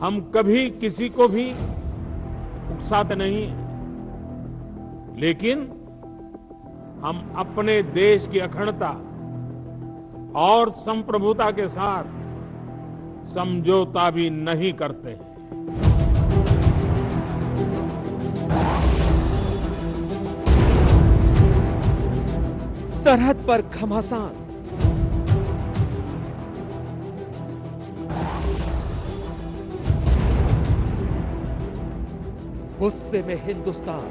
हम कभी किसी को भी उकसाते नहीं, लेकिन हम अपने देश की अखंडता और संप्रभुता के साथ समझौता भी नहीं करते हैं। सरहद पर घमासान, गुस्से में हिंदुस्तान,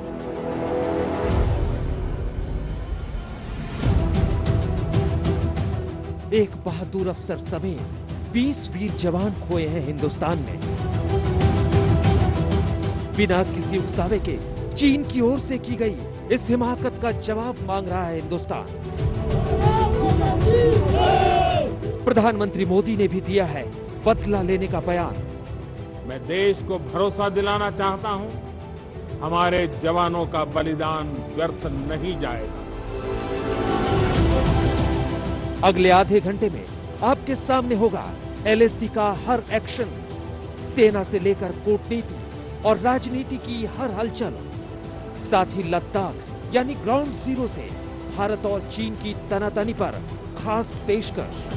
एक बहादुर अफसर समेत 20 वीर जवान खोए हैं हिंदुस्तान में। बिना किसी उकसावे के चीन की ओर से की गई इस हिमाकत का जवाब मांग रहा है हिंदुस्तान। प्रधानमंत्री मोदी ने भी दिया है बदला लेने का बयान। मैं देश को भरोसा दिलाना चाहता हूं, हमारे जवानों का बलिदान व्यर्थ नहीं जाएगा। अगले आधे घंटे में आपके सामने होगा एलएसी का हर एक्शन, सेना से लेकर कूटनीति और राजनीति की हर हलचल, साथ ही लद्दाख यानी ग्राउंड जीरो से भारत और चीन की तनातनी पर खास पेशकश।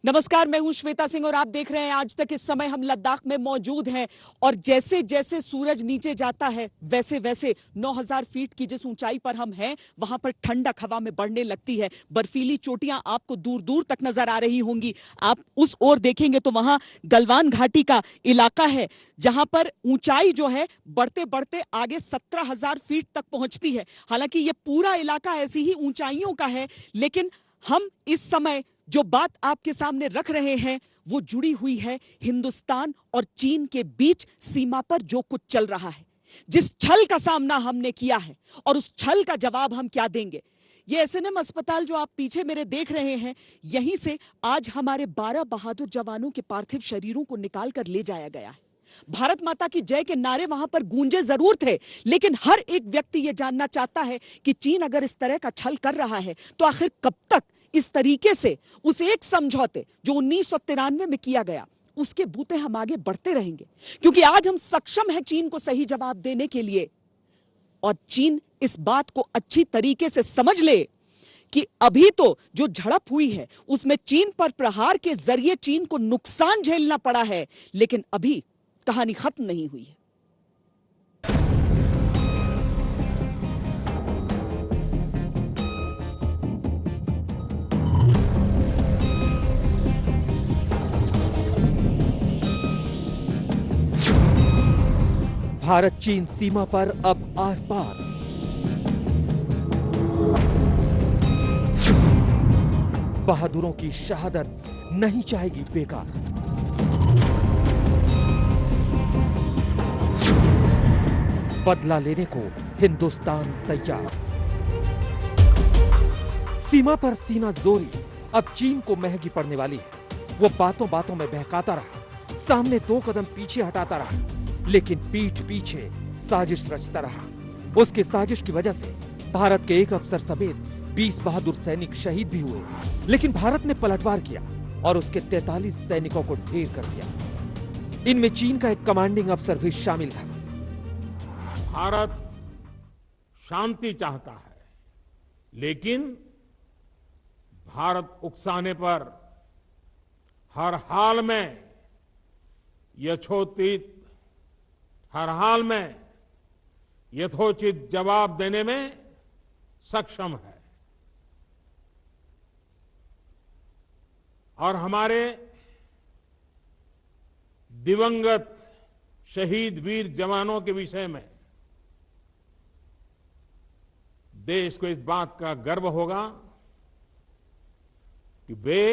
नमस्कार, मैं हूं श्वेता सिंह और आप देख रहे हैं आज तक। इस समय हम लद्दाख में मौजूद हैं और जैसे जैसे सूरज नीचे जाता है वैसे वैसे 9000 फीट की जिस ऊंचाई पर हम हैं वहां पर ठंडक हवा में बढ़ने लगती है। बर्फीली चोटियां आपको दूर दूर तक नजर आ रही होंगी। आप उस ओर देखेंगे तो वहां गलवान घाटी का इलाका है जहां पर ऊंचाई जो है बढ़ते बढ़ते आगे 17,000 फीट तक पहुंचती है। हालांकि ये पूरा इलाका ऐसी ही ऊंचाइयों का है, लेकिन हम इस समय जो बात आपके सामने रख रहे हैं वो जुड़ी हुई है हिंदुस्तान और चीन के बीच सीमा पर जो कुछ चल रहा है, जिस छल का सामना हमने किया है और उस छल का जवाब हम क्या देंगे। ये एसएनएम अस्पताल जो आप पीछे मेरे देख रहे हैं, यहीं से आज हमारे 12 बहादुर जवानों के पार्थिव शरीरों को निकाल कर ले जाया गया है। भारत माता की जय के नारे वहां पर गूंजे जरूर थे, लेकिन हर एक व्यक्ति यह जानना चाहता है कि चीन अगर इस तरह का छल कर रहा है तो आखिर कब तक इस तरीके से उस एक समझौते जो 1993 में किया गया उसके बूते हम आगे बढ़ते रहेंगे। क्योंकि आज हम सक्षम हैं चीन को सही जवाब देने के लिए, और चीन इस बात को अच्छी तरीके से समझ ले कि अभी तो जो झड़प हुई है उसमें चीन पर प्रहार के जरिए चीन को नुकसान झेलना पड़ा है, लेकिन अभी कहानी खत्म नहीं हुई है। भारत चीन सीमा पर अब आर पार। बहादुरों की शहादत नहीं जाएगी बेकार। बदला लेने को हिंदुस्तान तैयार। सीमा पर सीना जोरी अब चीन को महंगी पड़ने वाली है। वो बातों बातों में बहकाता रहा, सामने 2 कदम पीछे हटाता रहा, लेकिन पीठ पीछे साजिश रचता रहा। उसकी साजिश की वजह से भारत के एक अफसर समेत 20 बहादुर सैनिक शहीद भी हुए, लेकिन भारत ने पलटवार किया और उसके 43 सैनिकों को ढेर कर दिया। इनमें चीन का एक कमांडिंग अफसर भी शामिल था। भारत शांति चाहता है, लेकिन भारत उकसाने पर हर हाल में यथोचित जवाब देने में सक्षम है। और हमारे दिवंगत शहीद वीर जवानों के विषय में देश को इस बात का गर्व होगा कि वे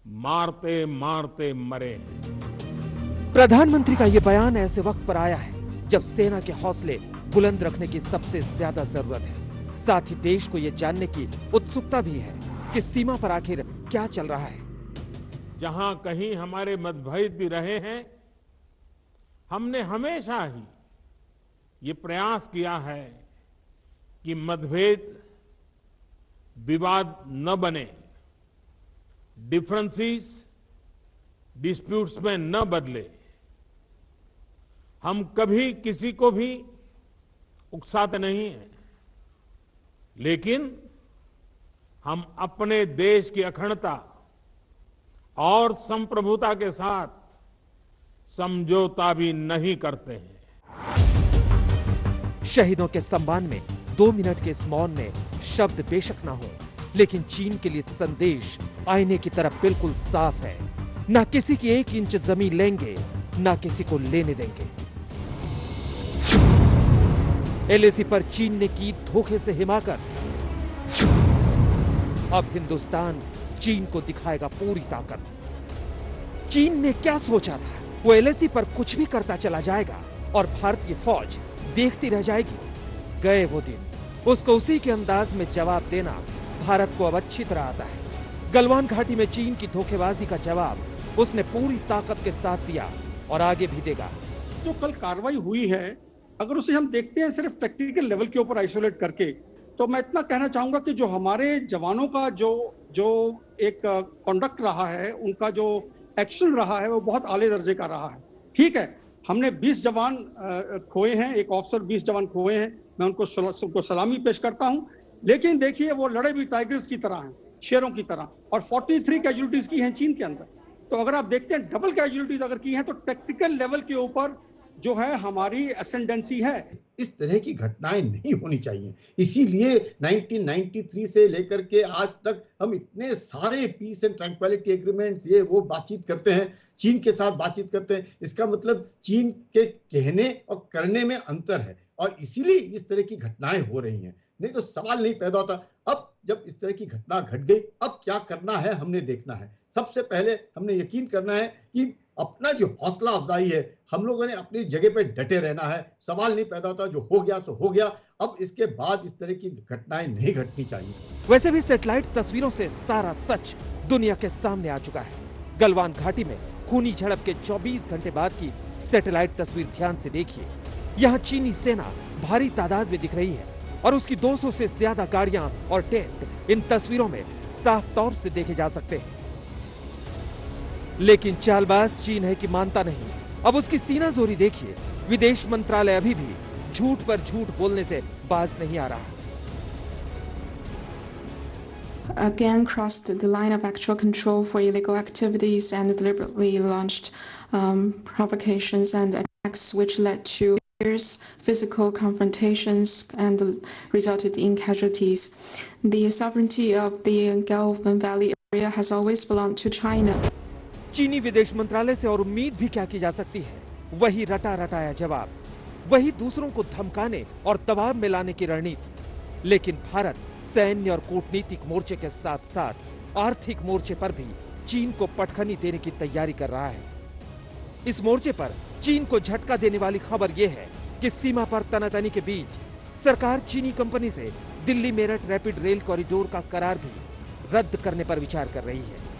मारते मारते मरे। प्रधानमंत्री का यह बयान ऐसे वक्त पर आया है जब सेना के हौसले बुलंद रखने की सबसे ज्यादा जरूरत है। साथ ही देश को यह जानने की उत्सुकता भी है कि सीमा पर आखिर क्या चल रहा है। जहां कहीं हमारे मतभेद भी रहे हैं, हमने हमेशा ही ये प्रयास किया है कि मतभेद विवाद न बने, डिफरेंसेस डिस्प्यूट्स में न बदले। हम कभी किसी को भी उकसाते नहीं हैं, लेकिन हम अपने देश की अखंडता और संप्रभुता के साथ समझौता भी नहीं करते हैं। शहीदों के सम्मान में 2 मिनट के इस मौन में शब्द बेशक ना हो, लेकिन चीन के लिए संदेश आईने की तरफ बिल्कुल साफ है। ना किसी की 1 इंच जमीन लेंगे, ना किसी को लेने देंगे। एलएसी पर चीन ने की धोखे से हिमाकत। अब हिंदुस्तान चीन को दिखाएगा पूरी ताकत। चीन ने क्या सोचा था? वो एलएसी पर कुछ भी करता चला जाएगा और भारतीय फौज देखती रह जाएगी। गए वो दिन। उसको उसी के अंदाज में जवाब देना भारत को अब अच्छी तरह आता है। गलवान घाटी में चीन की धोखेबाजी का जवाब उसने पूरी ताकत के साथ दिया और आगे भी देगा। जो कल कार्रवाई हुई है, अगर उसे हम देखते हैं सिर्फ टेक्निकल लेवल के ऊपर आइसोलेट करके, तो मैं इतना कहना चाहूंगा कि जो हमारे जवानों का जो एक कंडक्ट रहा है, उनका जो एक्शन रहा है, वो बहुत आले दर्जे का रहा है। ठीक है, हमने 20 जवान खोए हैं, एक ऑफिसर 20 जवान खोए हैं, मैं उनको सलामी पेश करता हूं। लेकिन देखिए, वो लड़े भी टाइगर्स की तरह हैं, शेरों की तरह, और 43 कैजुअलिटीज की हैं चीन के अंदर। तो अगर आप देखते हैं डबल कैजुअलिटीज अगर की हैं, तो टेक्निकल लेवल के ऊपर जो है हमारी एसेंडेंसी है। इस तरह की घटनाएं नहीं होनी चाहिए। इसीलिए 1993 से लेकर के आज तक हम इतने सारे पीस एंड ट्रैंक्विलिटी एग्रीमेंट्स ये वो बातचीत करते हैं, चीन के साथ बातचीत करते हैं। इसका मतलब चीन के कहने और करने में अंतर है, और इसीलिए इस तरह की घटनाएं हो रही हैं। नहीं तो सवाल नहीं पैदा होता। अब जब इस तरह की घटना घट गई, अब क्या करना है हमने देखना है। सबसे पहले हमने यकीन करना है कि अपना जो हौसला अफजाई है, हम लोगों ने अपनी जगह पे डटे रहना है। सवाल नहीं पैदा होता, जो हो गया सो हो गया। अब इसके बाद इस तरह की घटनाएं नहीं घटनी चाहिए। वैसे भी सैटेलाइट तस्वीरों से सारा सच दुनिया के सामने आ चुका है। गलवान घाटी में खूनी झड़प के 24 घंटे बाद की सैटेलाइट तस्वीर ध्यान से देखिए। यहाँ चीनी सेना भारी तादाद में दिख रही है और उसकी 200 से ज्यादा गाड़ियां और टैंक इन तस्वीरों में साफ तौर से देखे जा सकते हैं। लेकिन चालबाज चीन है कि मानता नहीं। अब उसकी सीनाजोरी देखिए। विदेश मंत्रालय अभी भी झूठ पर झूठ बोलने से बाज नहीं आ रहा। Again crossed the line of actual control for illegal activities and deliberately launched provocations and attacks which led to fierce physical confrontations and resulted in casualties. The sovereignty of the Galvan Valley area has always belonged to China. चीनी विदेश मंत्रालय से और उम्मीद भी क्या की जा सकती है? वही रटा रटाया जवाब, वही दूसरों को धमकाने और दबाव में लाने की रणनीति। लेकिन भारत सैन्य और कूटनीतिक मोर्चे के साथ साथ आर्थिक मोर्चे पर भी चीन को पटखनी देने की तैयारी कर रहा है। इस मोर्चे पर चीन को झटका देने वाली खबर यह है कि सीमा पर तनातनी के बीच सरकार चीनी कंपनी से Delhi Meerut rapid rail corridor का करार भी रद्द करने पर विचार कर रही है।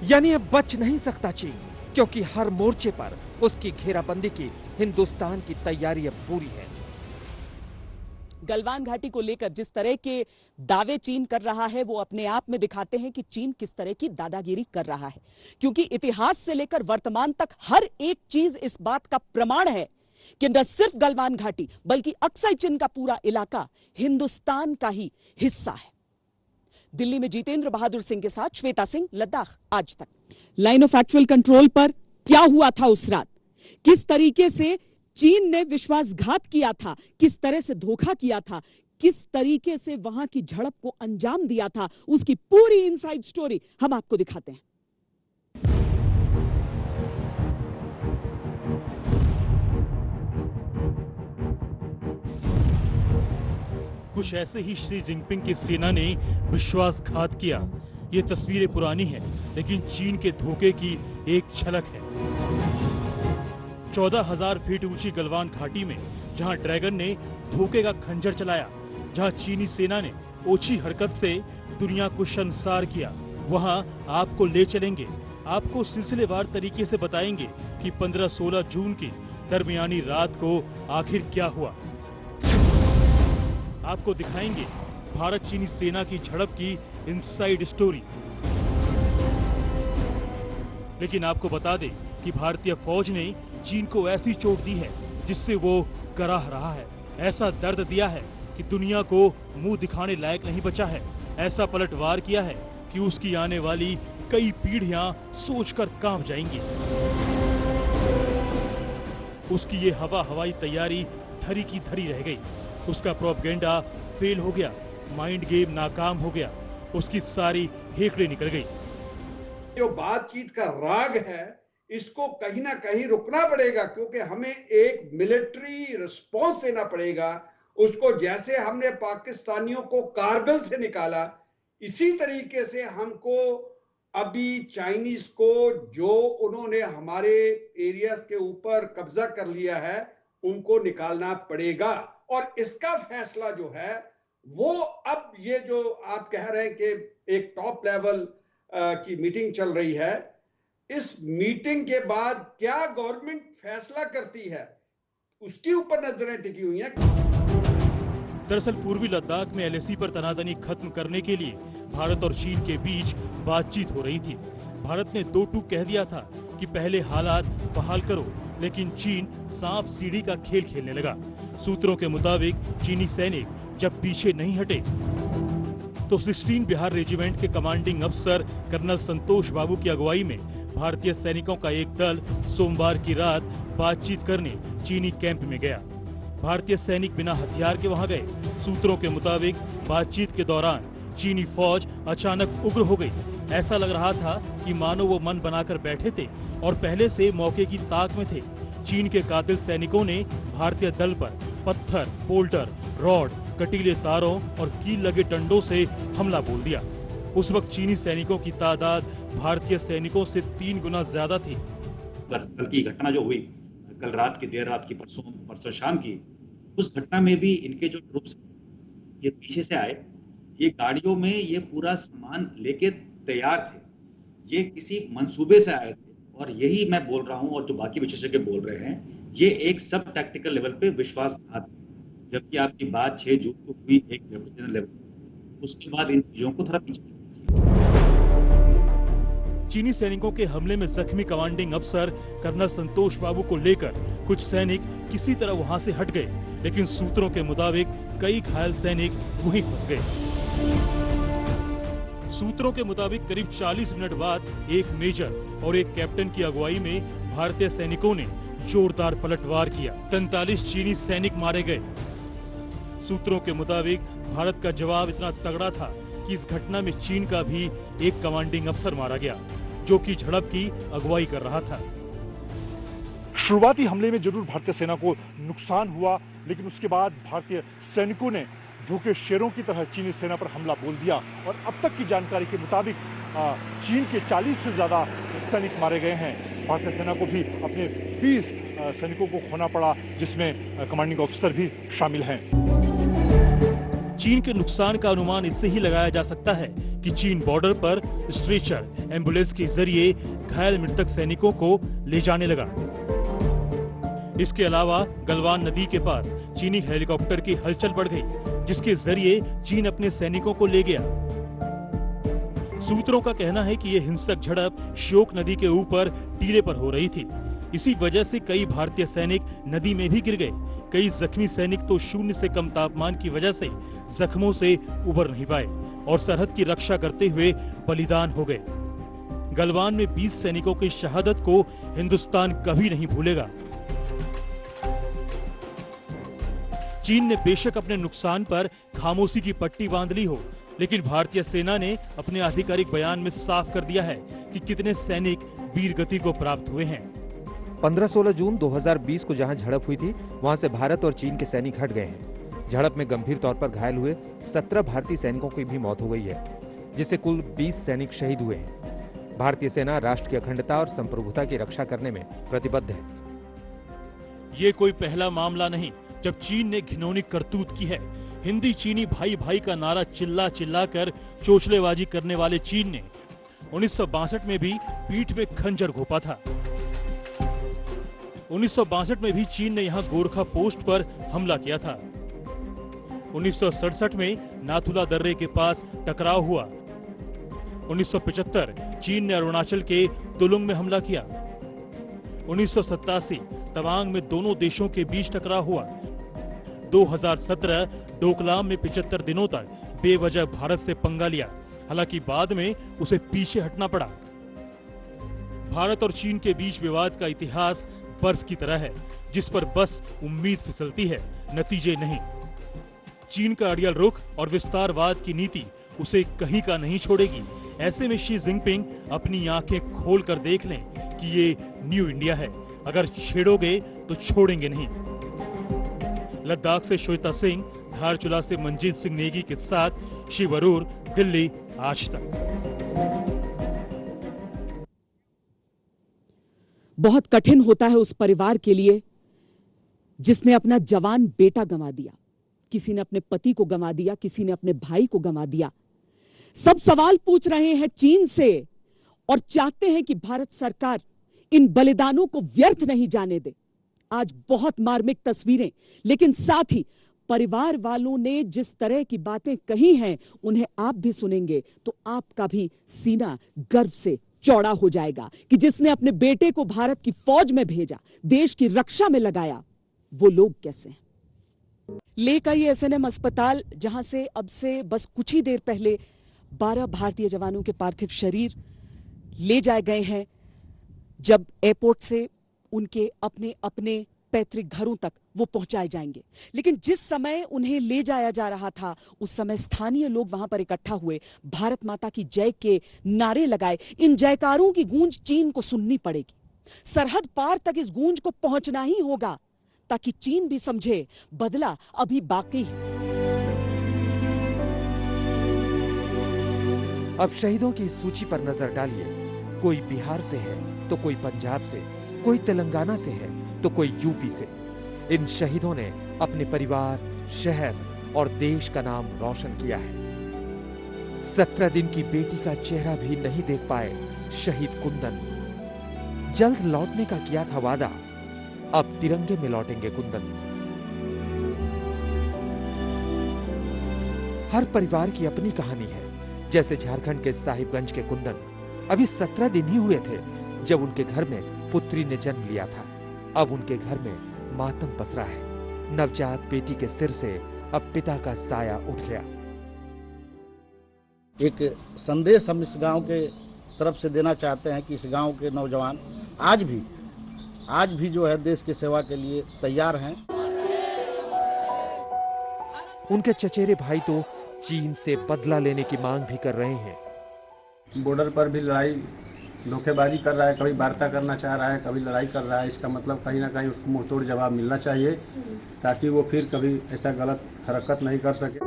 यानी अब बच नहीं सकता चीन, क्योंकि हर मोर्चे पर उसकी घेराबंदी की हिंदुस्तान की तैयारी अब पूरी है। गलवान घाटी को लेकर जिस तरह के दावे चीन कर रहा है, वो अपने आप में दिखाते हैं कि चीन किस तरह की दादागिरी कर रहा है। क्योंकि इतिहास से लेकर वर्तमान तक हर एक चीज इस बात का प्रमाण है कि न सिर्फ गलवान घाटी बल्कि अक्साई चिन का पूरा इलाका हिंदुस्तान का ही हिस्सा है। दिल्ली में जितेंद्र बहादुर सिंह के साथ श्वेता सिंह, लद्दाख आज तक। लाइन ऑफ एक्चुअल कंट्रोल पर क्या हुआ था उस रात, किस तरीके से चीन ने विश्वासघात किया था, किस तरह से धोखा किया था, किस तरीके से वहां की झड़प को अंजाम दिया था, उसकी पूरी इनसाइड स्टोरी हम आपको दिखाते हैं। कुछ ऐसे ही शी जिनपिंग की सेना ने विश्वासघात किया। ये तस्वीरें पुरानी हैं, लेकिन चीन के धोखे की एक झलक है। 14,000 फीट ऊंची गलवान घाटी में जहां ड्रैगन ने धोखे का खंजर चलाया, जहां चीनी सेना ने ओछी हरकत से दुनिया को शर्मसार किया, वहां आपको ले चलेंगे। आपको सिलसिलेवार तरीके से बताएंगे कि 15-16 जून की दरमियानी रात को आखिर क्या हुआ। आपको दिखाएंगे भारत चीनी सेना की झड़प की इनसाइड स्टोरी। लेकिन आपको बता दें कि भारतीय फौज ने चीन को ऐसी चोट दी है जिससे वो कराह रहा है, ऐसा दर्द दिया है कि दुनिया को मुंह दिखाने लायक नहीं बचा है, ऐसा पलटवार किया है कि उसकी आने वाली कई पीढ़ियां सोचकर कांप जाएंगी। उसकी ये हवाई तैयारी धरी की धरी रह गई, उसका प्रोपगेंडा फेल हो गया, माइंड गेम नाकाम हो गया, उसकी सारी हेकड़े निकल गई। जो बातचीत का राग है इसको कहीं ना कहीं रुकना पड़ेगा, क्योंकि हमें एक मिलिट्री रिस्पॉन्स देना पड़ेगा। उसको जैसे हमने पाकिस्तानियों को कारगिल से निकाला, इसी तरीके से हमको अभी चाइनीज को जो उन्होंने हमारे एरियाज के ऊपर कब्जा कर लिया है उनको निकालना पड़ेगा। और इसका फैसला जो है वो अब ये जो आप कह रहे हैं कि एक टॉप लेवल की मीटिंग चल रही है, इस मीटिंग के बाद क्या गवर्नमेंट फैसला करती है उसके ऊपर नजरें टिकी हुई हैं। दरअसल पूर्वी लद्दाख में एलएसी पर तनातनी खत्म करने के लिए भारत और चीन के बीच बातचीत हो रही थी। भारत ने दो टूक कह दिया था कि पहले हालात बहाल करो, लेकिन चीन सांप सीढ़ी का खेल खेलने लगा। सूत्रों के मुताबिक चीनी सैनिक जब पीछे नहीं हटे तो 16 बिहार रेजिमेंट के कमांडिंग अफसर कर्नल संतोष बाबू की अगुवाई में भारतीय सैनिकों का एक दल सोमवार की रात बातचीत करने चीनी कैंप में गया। भारतीय सैनिक बिना हथियार के वहां गए। सूत्रों के मुताबिक बातचीत के दौरान चीनी फौज अचानक उग्र हो गई। ऐसा लग रहा था कि मानो वो मन बनाकर बैठे थे और पहले से मौके की ताक में थे। चीन के कातिल सैनिकों ने भारतीय दल पर पत्थर, बोल्टर, रॉड, कटीले तारों और कील लगे डंडों से हमला बोल दिया। उस वक्त चीनी सैनिकों की तादाद भारतीय सैनिकों से 3 गुना ज्यादा थी। कल की घटना जो हुई, कल रात की, देर रात की, परसों शाम की, उस घटना में भी इनके जो ट्रूप्स ये पीछे से आए, ये गाड़ियों में ये पूरा सामान लेके तैयार थे, ये किसी मंसूबे से आए थे। और यही मैं बोल रहा हूं और जो बाकी विशेषज्ञ बोल रहे हैं, ये एक सब टैक्टिकल लेवल पे विश्वासघात है। जबकि आपकी बात 6 जून को हुई एक लेफ्टिनेंट लेवल, उसके बाद इन चीजों को थोड़ा पीछे। चीनी सैनिकों के हमले में जख्मी कमांडिंग अफसर कर्नल संतोष बाबू को लेकर कुछ सैनिक किसी तरह वहां से हट गए, लेकिन सूत्रों के मुताबिक कई घायल सैनिक वहीं फंस गए। सूत्रों के मुताबिक करीब 40 मिनट बाद एक मेजर और एक कैप्टन की अगुवाई में भारतीय सैनिकों ने जोरदार पलटवार किया। 43 चीनी सैनिक मारे गए। सूत्रों के मुताबिक भारत का जवाब इतना तगड़ा था कि इस घटना में चीन का भी एक कमांडिंग अफसर मारा गया, जो कि झड़प की अगुवाई कर रहा था। शुरुआती हमले में जरूर भारतीय सेना को नुकसान हुआ, लेकिन उसके बाद भारतीय सैनिकों ने भूखे शेरों की तरह चीनी सेना पर हमला बोल दिया और अब तक की जानकारी के मुताबिक चीन के 40 से ज्यादा सैनिक मारे गए हैं। भारतीय सेना को भी अपने 20 सैनिकों को खोना पड़ा, जिसमें कमांडिंग ऑफिसर भी शामिल हैं। चीन के नुकसान का अनुमान इससे ही लगाया जा सकता है कि चीन बॉर्डर पर स्ट्रेचर, एम्बुलेंस के जरिए घायल मृतक सैनिकों को ले जाने लगा। इसके अलावा गलवान नदी के पास चीनी हेलीकॉप्टर की हलचल बढ़ गई, जिसके जरिए चीन अपने सैनिकों को ले गया। सूत्रों का कहना है कि यह हिंसक झड़प श्योक नदी के ऊपर टीले पर हो रही थी। इसी वजह से कई भारतीय सैनिक नदी में भी गिर गए। कई जख्मी सैनिक तो 0 से कम तापमान की वजह से जख्मों से उबर नहीं पाए और सरहद की रक्षा करते हुए बलिदान हो गए। गलवान में 20 सैनिकों की शहादत को हिंदुस्तान कभी नहीं भूलेगा। चीन ने बेशक अपने नुकसान पर खामोशी की पट्टी बांध ली हो, लेकिन भारतीय सेना ने अपने आधिकारिक बयान में साफ कर दिया है कि कितने सैनिक वीर गति को प्राप्त हुए हैं। 15-16 जून 2020 को जहां झड़प हुई थी, वहां से भारत और चीन के सैनिक हट गए हैं। झड़प में गंभीर तौर पर घायल हुए 17 भारतीय सैनिकों की भी मौत हो गई है, जिससे कुल 20 सैनिक शहीद हुए हैं। भारतीय सेना राष्ट्र की अखंडता और संप्रभुता की रक्षा करने में प्रतिबद्ध है। ये कोई पहला मामला नहीं जब चीन ने घिनौनी करतूत की है। हिंदी चीनी भाई भाई का नारा चिल्ला चिल्ला कर चोचलेबाजी करने वाले चीन ने 1962 में भी पीठ में खंजर घोंपा था। 1962 में भी चीन ने यहां गोरखा पोस्ट पर हमला किया था। 1967 में नाथुला दर्रे के पास टकराव हुआ। 1975 चीन ने अरुणाचल के तुलुंग में हमला किया। 1987 तवांग में दोनों देशों के बीच टकराव हुआ। 2017 डोकलाम में 75 दिनों तक बेवजह भारत से पंगा लिया, हालांकि बाद में उसे पीछे हटना पड़ा। भारत और चीन के बीच विवाद का इतिहास बर्फ की तरह है, जिस पर बस उम्मीद फिसलती है, नतीजे नहीं। चीन का अड़ियल रुख और विस्तारवाद की नीति उसे कहीं का नहीं छोड़ेगी। ऐसे में शी जिनपिंग अपनी आंखें खोल कर देख लें कि ये न्यू इंडिया है। अगर छेड़ोगे तो छोड़ेंगे नहीं। लद्दाख से श्वेता सिंह, धारचूला से मंजीत सिंह नेगी के साथ शिव अरोर, दिल्ली, आज तक। बहुत कठिन होता है उस परिवार के लिए जिसने अपना जवान बेटा गंवा दिया, किसी ने अपने पति को गंवा दिया, किसी ने अपने भाई को गंवा दिया। सब सवाल पूछ रहे हैं चीन से और चाहते हैं कि भारत सरकार इन बलिदानों को व्यर्थ नहीं जाने दे। आज बहुत मार्मिक तस्वीरें, लेकिन साथ ही परिवार वालों ने जिस तरह की बातें कही हैं उन्हें आप भी सुनेंगे तो आपका भी सीना गर्व से चौड़ा हो जाएगा कि जिसने अपने बेटे को भारत की फौज में भेजा, देश की रक्षा में लगाया, वो लोग कैसे हैं। लेह का ये एसएनएम अस्पताल, जहां से अब से बस कुछ ही देर पहले 12 भारतीय जवानों के पार्थिव शरीर ले जाए गए हैं, जब एयरपोर्ट से उनके अपने अपने पैतृक घरों तक वो पहुंचाए जाएंगे। लेकिन जिस समय उन्हें ले जाया जा रहा था उस समय स्थानीय लोग वहां पर इकट्ठा हुए, भारत माता की जय के नारे लगाए। इन जयकारों की गूंज चीन को सुननी पड़ेगी। सरहद पार तक इस गूंज को पहुंचना ही होगा ताकि चीन भी समझे बदला अभी बाकी है। अब शहीदों की इस सूची पर नजर डालिए। कोई बिहार से है तो कोई पंजाब से, कोई तेलंगाना से है तो कोई यूपी से। इन शहीदों ने अपने परिवार, शहर और देश का नाम रोशन किया है। 17 दिन की बेटी का चेहरा भी नहीं देख पाए शहीद कुंदन। जल्द लौटने का किया था वादा, अब तिरंगे में लौटेंगे कुंदन। हर परिवार की अपनी कहानी है। जैसे झारखंड के साहिबगंज के कुंदन, अभी 17 दिन ही हुए थे जब उनके घर में पुत्री ने जन्म लिया था। अब उनके घर में मातम पसरा है। नवजात बेटी के सिर से अब पिता का साया उठ गया। एक संदेश हम इस गांव के तरफ से देना चाहते हैं कि इस गांव के नौजवान आज भी जो है देश की सेवा के लिए तैयार हैं। उनके चचेरे भाई तो चीन से बदला लेने की मांग भी कर रहे हैं। बॉर्डर पर भी लड़ाई धोखेबाजी कर रहा है, कभी वार्ता करना चाह रहा है, कभी लड़ाई कर रहा है। इसका मतलब कहीं ना कहीं उसको मुंहतोड़ जवाब मिलना चाहिए ताकि वो फिर कभी ऐसा गलत हरकत नहीं कर सके।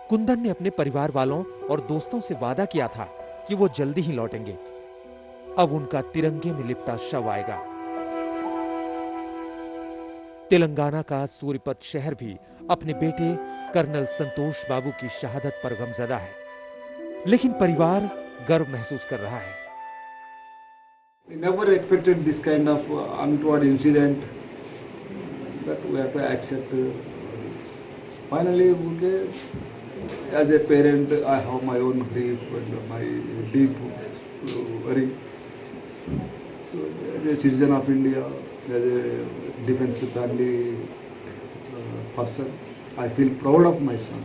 कुंदन ने अपने परिवार वालों और दोस्तों से वादा किया था कि वो जल्दी ही लौटेंगे। अब उनका तिरंगे में लिपटा शव आएगा। तेलंगाना का सूर्यपत शहर भी अपने बेटे कर्नल संतोष बाबू की शहादत पर गमजदा है, लेकिन परिवार गर्व महसूस कर रहा है। We never expected this kind of untoward incident that we have to accept. Finally, okay, as a parent, I have my own grief and my deep worry. As a citizen of India, as a defense family person, I feel proud of my son.